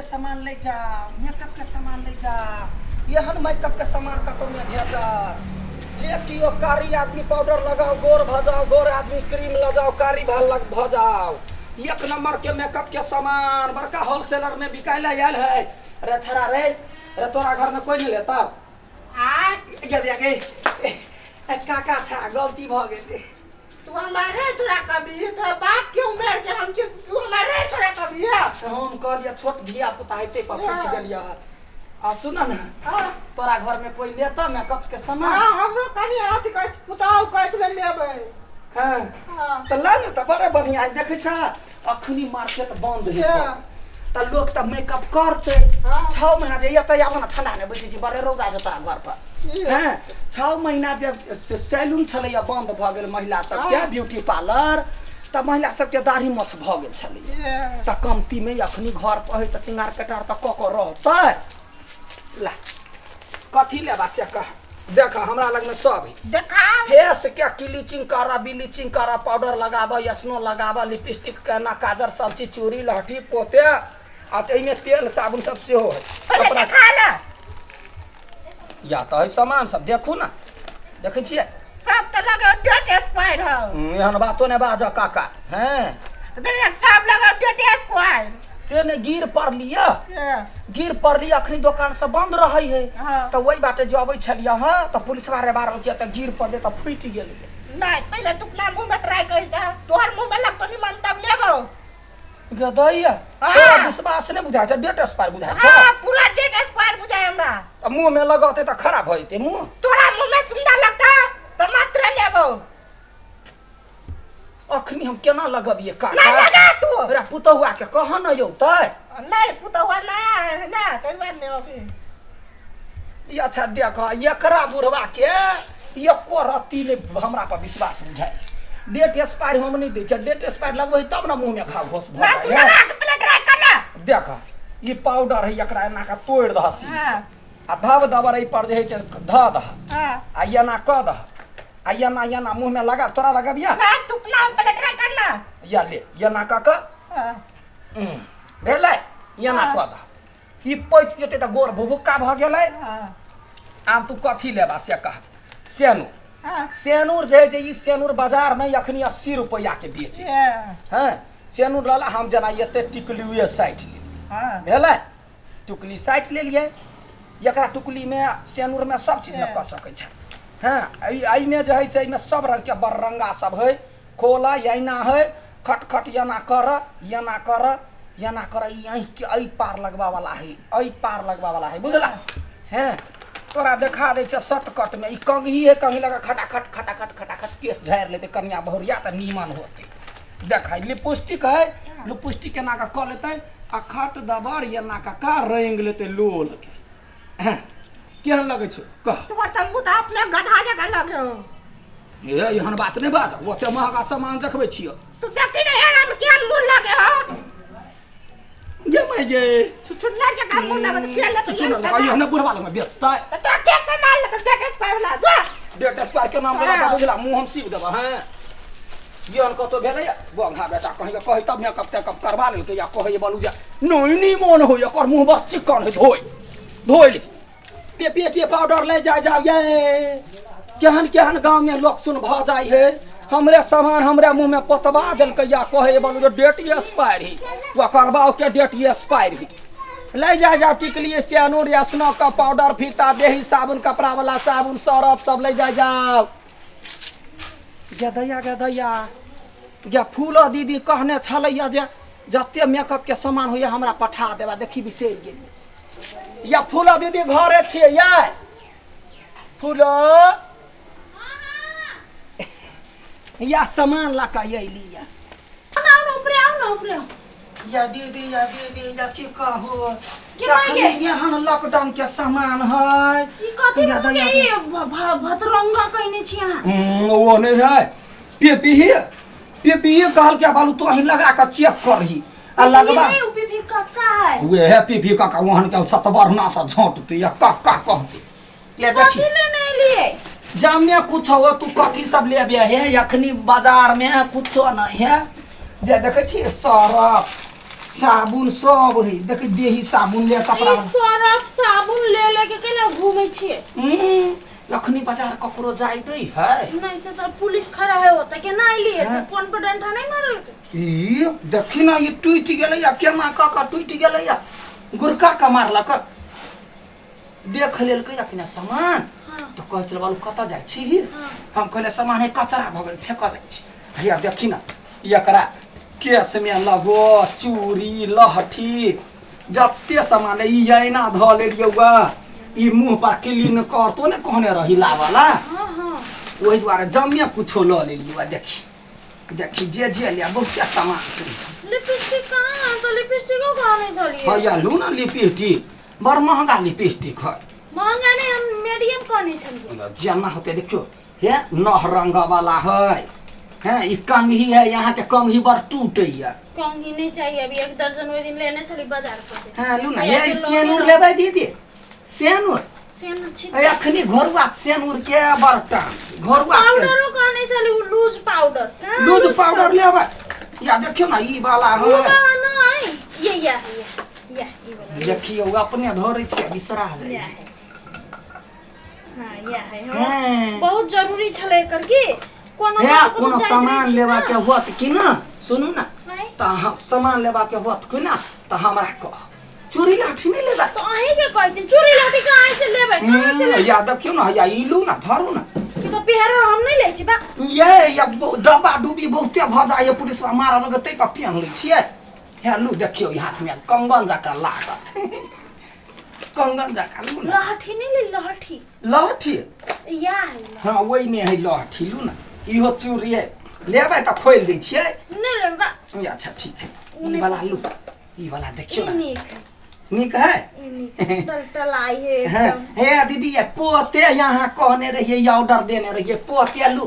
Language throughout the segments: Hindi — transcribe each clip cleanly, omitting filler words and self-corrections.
सामान ले जा, मेकअप के सामान ले जा। यहन मेकअप के सामान का तो मैं भेजा। जे कियो कारी आदमी पाउडर लगाओ, गोर भजाओ, गोर आदमी क्रीम लगाओ, कारी लग भजाओ। एक नंबर के मेकअप के सामान बड़का होलसेलर में बिकाय ले आयल है। रे छरा रे, रे तोरा घर में कोई नहीं लेता। आ गे देगे काका छा गलती भ गेल। तू हमारे छोड़ा कभी तोरा बाप के उम्र के हम तू हमारे छोड़ा कभी है हम कहलिए छोट धिया पुता हेते पर फंस गेलिया। आ सुन न, तोरा घर में कोई लेता मेकअप के सामान? हां हमरो कनी आती कह पुताऊ कह ले लेबे। हां त ला न त बड़े बढ़िया देखे छ। अखनी मार्केट बंद है त लोग त मेकअप करते। 6 महीना जे त आवन ठंडा ने बुझी छी बड़े रौदा जता घर पर। हां 6 महीना जे सैलून छलैया बंद भ गेल महिला सब के ब्यूटी पार्लर त महिला सब के दाढ़ी मछ भ गेल छलै। त कमती में अखनी घर पर है त सिंगार कटार त क रहतै। ला कथी लेबा से कह देख हमरा लग में सब है। देखा फेस के क्लीचिंग करा, ब्लीचिंग करा, पाउडर लगाबा, स्नो लगाबा, लिपस्टिक करना, काजर सब चीज, चूड़ी लहठी पोते आ एमे तेल साबुन सब से हो है। कपड़ा खा ले या त है सामान सब देखू ना, देखे छिए सब त लगे डेट एक्सपायर है। एहन बातो ने बाज काका। हैं देखिए सब लगे डेट एक्सपायर से ने गिर पड़ लिया, गिर पड़ लिया। अखनी दुकान से बंद रही है तो वही बाटे जबै छलिया। हां त पुलिस वाले बारल के त गिर पड़ दे त फीट गेल। नहीं पहले तू अपना मुंह में ट्राई कर दे, तोहर मुंह में लगतो नहीं मन तब लेबो। गदैया तोरा विश्वास ने बुझाय छ, डेट एक्सपायर बुझाय छ। हां पूरा डेट एक्सपायर बुझाय हमरा। अब मुंह में लगाते त खराब होइते मुंह। तोरा मुंह में सुंदर लगता त मात्र लेबो। अखनी हम केना लगबिए काका? नहीं लगा तू मेरा पुतहुआ के कह न यौ तै। नहीं पुतहुआ ना तैवार ने अभी ये अच्छा देख एकरा बुढ़वा के एको रत्ती ने हमरा पर विश्वास बुझाय। डेट एक्सपायर हम नहीं दे छ। डेट एक्सपायर लगबै तब ना मुंह में खा घोस भ मैं तू जाय। लगा के पहले ट्राई कर ले। देख ये पाउडर है, एकरा एना का तोड़ दहसी हां आ धब दबर पर जे है ध दह हां आ एना क दह आ एना मुंह में लगा। तोरा लगबिया मैं तू अपना पहले ट्राई करना। या ले एना का हां भेलै एना क दह। ई पैच जेते त गोर भुभुक्का भ गेलै। हां आब तू कथी लेबा से कह। सेनूर हां सेनूर जे ई सेनूर बाजार में अखनी 80 रुपया के बेचे। हां सेनूर लला हम जना एते टिकलिए साइट ले। हां भेलै टुकली साइट ले लिए। एकरा टुकली में सेनूर में सब चीज न क सकै छ। हां आई में जे है से में सब रंग के बररंगा सब है। खोला यना है खटखट यना कर यना कर यना कर। यही के आई पार लगवा वाला है, आई पार लगवा वाला है बुझला। हैं तोरा देखा दे छ शॉर्टकट में। ई कंघी है, कंघी लगा खटाखट खटाखट खटाखट केस झाड़ लेते कन्या बहुरिया त नीमन होते। देखा लिपस्टिक है, लिपस्टिक के नाका क लेते आ खट दबर ये नाका का रंग लेते लोल के। केहन लगे छ कह। तोहर तंबू त अपने गधा जगह लगे हो। ए एहन बात नहीं बाज। ओते महंगा सामान देखबे छियो। तू देखी नहीं है हम केहन मुंह लगे हो। ये मैं ये छुछुन्नर जगह मुंह लगे तो केले तो सुन लगा ये ने बुढ़वा में बेचता है। तो के से मार लगे डेट एक्सपायर ला दो। डेट एक्सपायर के नाम लगा बुझला मुंह हम सीव देबा। हैं ये अन कतो भेले गोंघा बेटा कहि के कहि तब ने कब तक करवा लेल के या कहि बोलू जा नोइनी मन हो एकर मुंह बस चिकन है। धोई ले पे पाउडर ले जाओ ये। केहन केहन गांव में लोग सुन भ जाय है। हमरे सामान हमरे मुंह में पतवा देल के या कहे बोलू जो डेट एक्सपायर ही वो करवाओ के डेट एक्सपायर ही। ले जाओ टिकली सेनूर या स्नो का पाउडर, फीता, देही साबुन, कपड़ा वाला साबुन, सरफ सब ले जाओ। गदैया या फूलो दीदी कहने छलैया जे जते मेकअप के सामान होइया हमरा पठा देबा। देखी बिसरि गेली। या फूलो दीदी घरे छिए या फूलो या सामान ला के अइली या। आओ ऊपर या दीदी या की कहू के मांगे? यहाँ लॉकडाउन के सामान है। ई कथि मुके ई भतरंगा कइने छी अहाँ। वो नहीं है पीपी कहल के बालू तो ही लगा के चेक करही आ लगवा। ये पीपी का है वे है पीपी का वहन के सतबरना से झोंटते या का कहते। ले देखी कथि ले नहीं लिए जामे कुछ हो तू कथी सब लेबे है। अखनी बाजार में कुछ नहीं है। जे देखे छी सरफ साबुन सब है देख देही साबुन ले कपड़ा ई सरफ साबुन ले लेके केला घूमे छिए लखनी बाजार ककरो जाय दै है नहीं से तो पुलिस खड़ा है होता के ना लिए तो फोन पर डंडा नहीं मारल के ई देखी ना ये टूट गेलै या केना का टूट गेलै या गुरका का मारलक देख लेलकै अपना सामान तो कह चल बालू कत जाय छी हम कहले सामान है कचरा भ गेल फेक जाय छी भैया देखी ना एकरा केस में लगो चूड़ी लहठी जत्ते सामान ई ऐना ध लेलियौआ ई मुंह पर क्लीन करतो ने कहने रही लावाला ओहि द्वारा जम्मे कुछो ल लेलियौआ देखी जे लिया बहुत सामान से लिपस्टिक कहाँ तो लिपस्टिक को कहाँ नहीं चलिए हाँ या लू ना लिपस्टिक बड़ महंगा लिपस्टिक है महंगा नहीं हम मीडियम कौन चलिए जना होते देखियो हे नहरंग वाला है ई कंघी है यहाँ के कंघी बड़ टूटे है कंघी नहीं चाहिए अभी 1 दर्जन वो दिन लेने चली बाजार पर हां लू ना ये सेनुर लेबै दीदी सेनुर अखनी घरुआ सेनुर के बरटा घरुआ पाउडरो कहने चली वो लूज पाउडर लेबै या देखियो ना ई वाला है वो वाला नहीं ये वाला देखियो अपने धरे छै बिसरा जाय हां या है बहुत जरूरी छले कर की कोनो सामान लेवा के होत कि ना सुनू ना त सामान लेवा के होत कि ना त हमरा कह चोरी लाठी नहीं लेबा तो अही के कहै छी चोरी लाठी कहां से लेबै कहां से ले या देखियो ना या इलू ना धरू ना कि तो पेहरा हम नहीं ले छी बा ये या डब्बा डूबी बहुते भ जाय पुलिस मारा लगतै त पेन लै छियै हे लू देखियो ई हाथ में कंगन जका लागत कंगन जका लू ना लाठी नहीं ले लाठी या है हां वही ने है लाठी लू ना इहो चोरी है लेबै त खोल दै छियै नहीं लेबा अच्छा ठीक है ई वाला लू ई वाला देखियो ना नीक है टलटलाई है एकदम हे दीदी ये पोते यहाँ कहने रहिए ऑर्डर देने रहिए पोते लू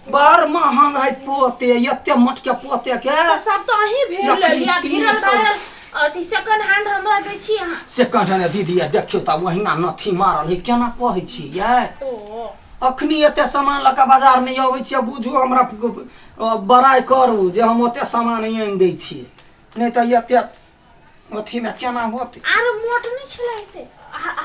बड़ महंग है पोते एते मट के पोते के तो सब तो अही भेल ले लिया ढिरल भाइरल अथी सेकंड हैंड हमरा दै छी अहाँ सेकंड हैंड दीदी ये देखियो त वहिना नथी मारल है केना कहै छी ये ओ अखनी एते सामान लका बाजार नहीं आबै छी बुझू हमरा बड़ाई करू जे हम ओते सामान आनि दै छी नहीं त एते अथी में केना होत आरो मोट नहीं छलै से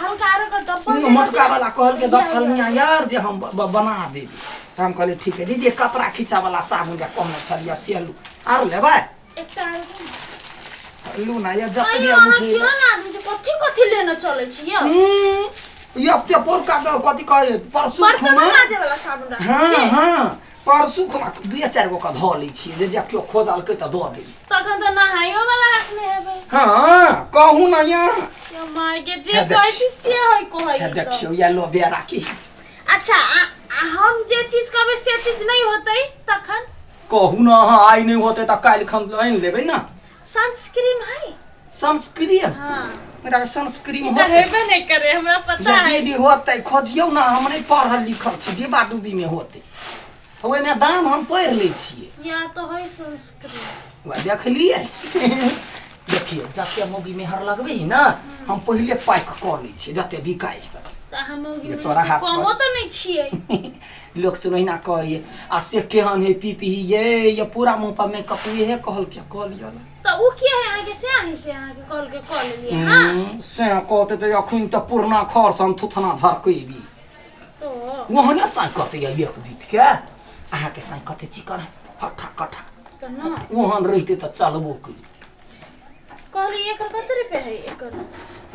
हल्का आरो का डब्बा मोटका वाला कहल के दफलनिया यार जे हम बना देबी त हम कहले ठीक है दीदी कपड़ा खींचा वाला साबुन के कहने छलिया से लू आरो लेबै एकटा लू ना ये जत ये मुठी क्यों ना आदमी कथि लेना चलै छी ये एते पोरका कथि कहे परसू बर्तन खुमा माजे वाला साबुन रह हां परसू खुमा 2-4 गो का ध लै छी जे केओ खोजल के त द दे तखन त नहायो वाला रखने हेबै हां कहू ना या यो माय के जे कहै छी से होय कहै देखियो ये लो बेरा की अच्छा हम जे चीज कहबै से चीज नहीं होतै तखन कहू ना आई नहीं होते त काल खन आइन लेबै ना सनस्क्रीन है सनस्क्रीन हां मेरा सनस्क्रीन इधर होते हेबे नहीं करे हमरा पता है दीदी होते खोजियो ना हम नहीं पढ़ल लिखल छी डिब्बा डुब्बी में होते ओए में दाम हम पढ़ ले छिए या तो है सनस्क्रीन वा देख लिए देखियो जते मोगी में हर लगबे है ना हम पहले पैक कर ले छी जते बिकाई त हम मोगी में तोरा हाथ कमो त नहीं छिए लोग सुनहि ना कहे आ से केहन है पीपी ये पूरा मुंह पर मेकअप ये है कहल के कह लियो तो उ के है आगे से आगे कहल के कॉल लिए हां से कहते त अखन त पुरना खर सन थुथना झरकैबी तो वहने साइ कहते या एक बीत के आहा के साइ कहते चिकन हठा कठा तो ना वहन रहते त चलबो करिते कहली एकर कते रुपया है एकर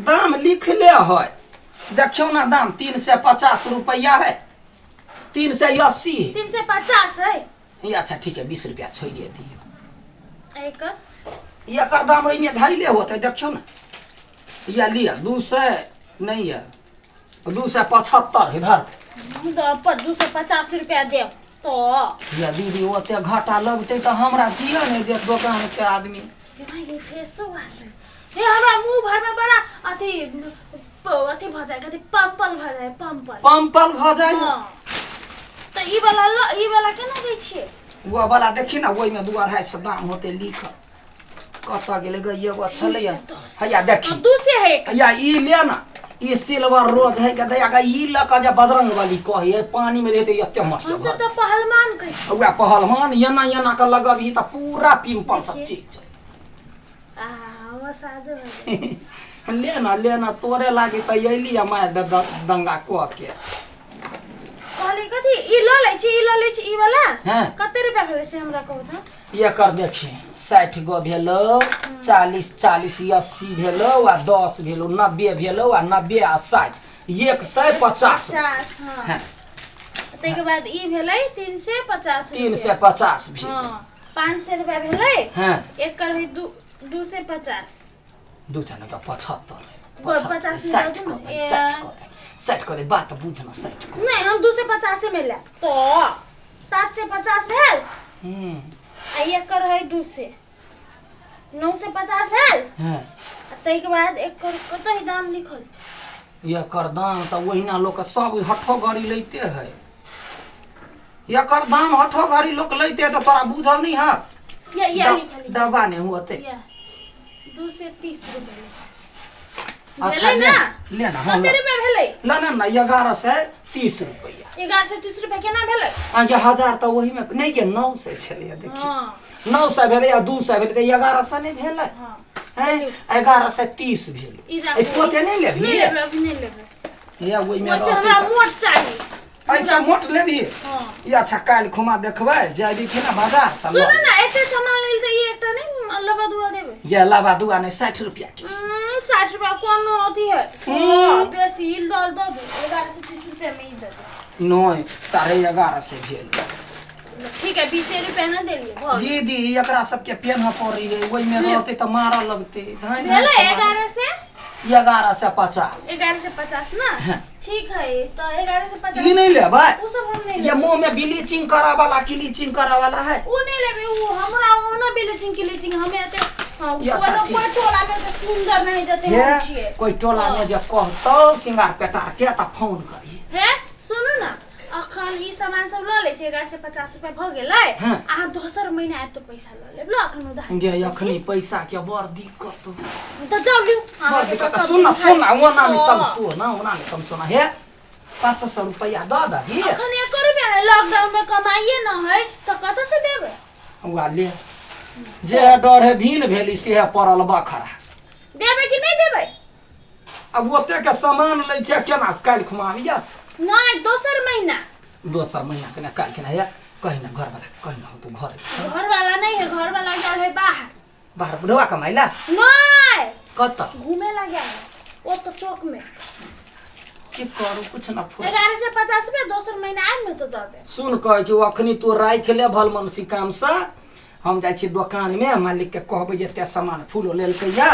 दाम लिख ले है देखियो ना दाम 350 रुपया है 380 350 है ये अच्छा ठीक है 20 रुपया छोड़िए दियो एकर एकर दाम ओइ में धैले होते देखियो ना या लिया 200 नहीं है 275 इधर हम तो पर 250 रुपया दे तो या दीदी ओते घाटा लगते त हमरा जिया नहीं दे दुकान के आदमी भाई फेस वास ये हमरा मुंह भर में बड़ा अथी भ जाए कथी पंपल भ जाए पंपल भ जाए तो ई वाला केना दै छिए वो वाला देखी ना ओइ में 2-2.5 दाम होते लिख कत गेले गई एगो छले या देखी दूसरे है या ई ले ना ई सिल्वर रोज है के दया ई लका जे बजरंग वाली कहे पानी में रहते एते मत हम सब तो पहलवान कह ओकरा पहलवान येना येना के लगबी त पूरा पिंपल सब चीज मसाजो हो ले ना तोरे लागे त अइली माय दंगा क के कहली कथी ई ल लै छी ई वाला हां कते रुपया भेलै से हमरा कहू त ये कर देखी 60 गो भेलो 40 80 भेलो आ 10 भेलो 90 भेलो आ 90 आ 60 150 हां तै के बाद ई भेलै 350 350 भेल हां 500 रुपया भेलै हां एक कर भी 250 200 का 75 50 60 को दे बात बुझना 60 को नहीं हम 250 में ले तो 7 से 50 भेल आ एक कर है 2 से 9 से 50 भेल हां तै के बाद एक कर कतै दाम लिखल ये कर दाम त ओहिना लोग के सब हठो गाड़ी लैते है ये कर दाम हठो गाड़ी लोग लैते त तोरा बुझल नहीं है ये लिखल डब्बा ने हुआते 2 से 30 रुपया अच्छा ले ना हम कते रुपया भेलै ना ना ना 11 से 30 रुपया 11 से 30 रुपया केना भेलै आ ये 1000 त वही में नहीं के 9 से छलिए देखी हां 9 से भेले या 2 से भेले त 11 से नहीं भेले हां हैं 11 से 30 भेले ए पोते नहीं लेबी नहीं लेबै या वही में वैसे हमरा मोट चाहिए ऐसा मोट लेबी हां ये अच्छा काल खुमा देखबै जाबी कि ना बाजार त सुन ना एते सामान लेल त ई एकटा नहीं लबा दुआ देबै ये लाबा दुआ ने 60 रुपया के 60 रुपया कौन अथी है हां बेसी हिल दल दो 11 से 30 रुपया में ही दे दो नहीं 11.5 से भेल ठीक है 20 रुपया ना देलिए बहुत दीदी एकरा सबके पेन पड़ी है ओइ में रहते त मारा लगते धान भेलै 11 से 11 से 50 11 से 50 ना ठीक है तो 11 से 50 ई नहीं लेबै उ सब हम नहीं ये मुंह में ब्लीचिंग करा वाला क्लीचिंग करा वाला है उ नहीं लेबे उ हमरा ओना ब्लीचिंग क्लीचिंग हमें एते हां ये अच्छा ठीक। कोई टोला में तो सुंदर नहीं जते हम छिए ये कोई टोला में जे कहतो सिंगार पेटार के त फोन करी है सुनु ना अखन ई सामान सब ल ले छै 11 से 50 रुपया भ गेलै हाँ। आ दोसर महीना आब तो पैसा ल लेब ल अखन उधार गे अखनी पैसा के बड़ दिक्कत तो जाऊ लिउ बड़ दिक्कत सुन ओना नहीं तम सुना ओना नहीं तम सुना हे 500 रुपया द दही अखन 1 रुपया नहीं लॉकडाउन में कमाइए न है तो कत से देबे हुआ ले जे डर है भीन भेली से पड़ल बखरा देबे कि नहीं देबे अब ओते के सामान लै छै केना काल खुमाविया नहीं दोसर महीना दोसर महीना के ना काल के ना या कहीं ना घर वाला कहीं ना हो तू घर वाला नहीं है घर वाला गया है बाहर बाहर बुढ़वा कमाइला नहीं कत घूमे ला गया है वो तो चौक में की करू कुछ ना फुर 11 से 50 रुपया दोसर महीना आइम न तो दे दे सुन कहै छी अखनी तू राख ले भल मनसी काम से हम जाय छी दुकान में मालिक के कहबै जे ते सामान फूल लेलकै या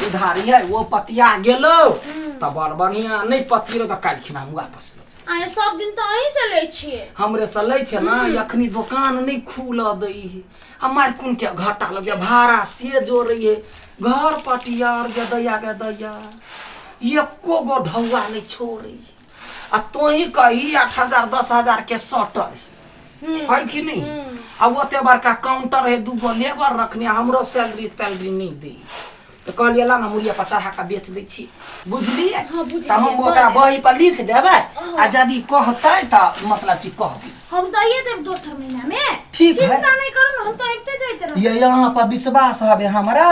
उधारी है वो पतिया गेलो त बड़ बढ़िया नहीं पति रो त काल खिना हम वापस लो आए सब दिन तो अहीं से ले छिए हमरे से लै छै ना अखनी दुकान नहीं खुल दई है हमार कुन के घाटा लगे भाड़ा से जोड़िए घर पटियार के दैया एको गो ढौआ नहीं छोड़ी आ तोही कही 8000 10000 के सटर है कि नहीं अब ओते बड़का काउंटर है दूगो लेबर रखने हमरो सैलरी तैलरी नहीं दी तो कहलिए ला ना मुड़िया पर चढ़ा के बेच दै छी बुझलिए हाँ, बुझलिए, तो हम ओकरा बही पर लिख देबै आ यदि कहतै त मतलब कि कहबी हम तो ये देब दोसर महीना में ठीक है। चिंता नहीं करू ना हम तो आइते जाते रह ये यहाँ पर विश्वास हवे हमरा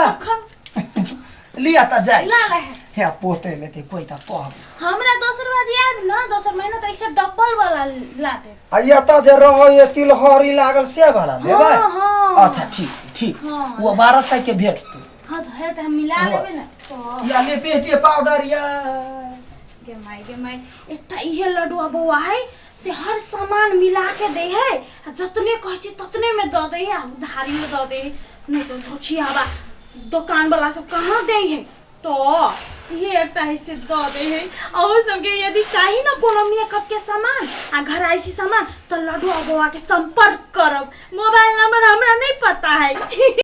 लिया त जाय ला ला है हे पोते लेते कोई त कहब हमरा दोसर बाजी आइब ना दोसर महीना तो ऐसे डबल वाला ला दे आ ये त जे रहो ये तिलहरी लागल से वाला लेबै हाँ। अच्छा ठीक हाँ। वो 1200 के भेट तू हां तो है तो हम मिला लेबे ना तो या ले पेटे पाउडर या गे माई एकटा इहे लड्डू बौआ है से हर सामान मिला के दे है जतने कह छी ततने में द दे है उधारी में द दे नहीं तो धोछियावा दुकान वाला सब कहाँ दे है तो ये एकटा हिस्से द दे है और सबके यदि चाहिए ना कोनो मेकअप के सामान आ घर आइसी सामान तो लड्डू बौआ के संपर्क करब मोबाइल नंबर हमरा नहीं पता है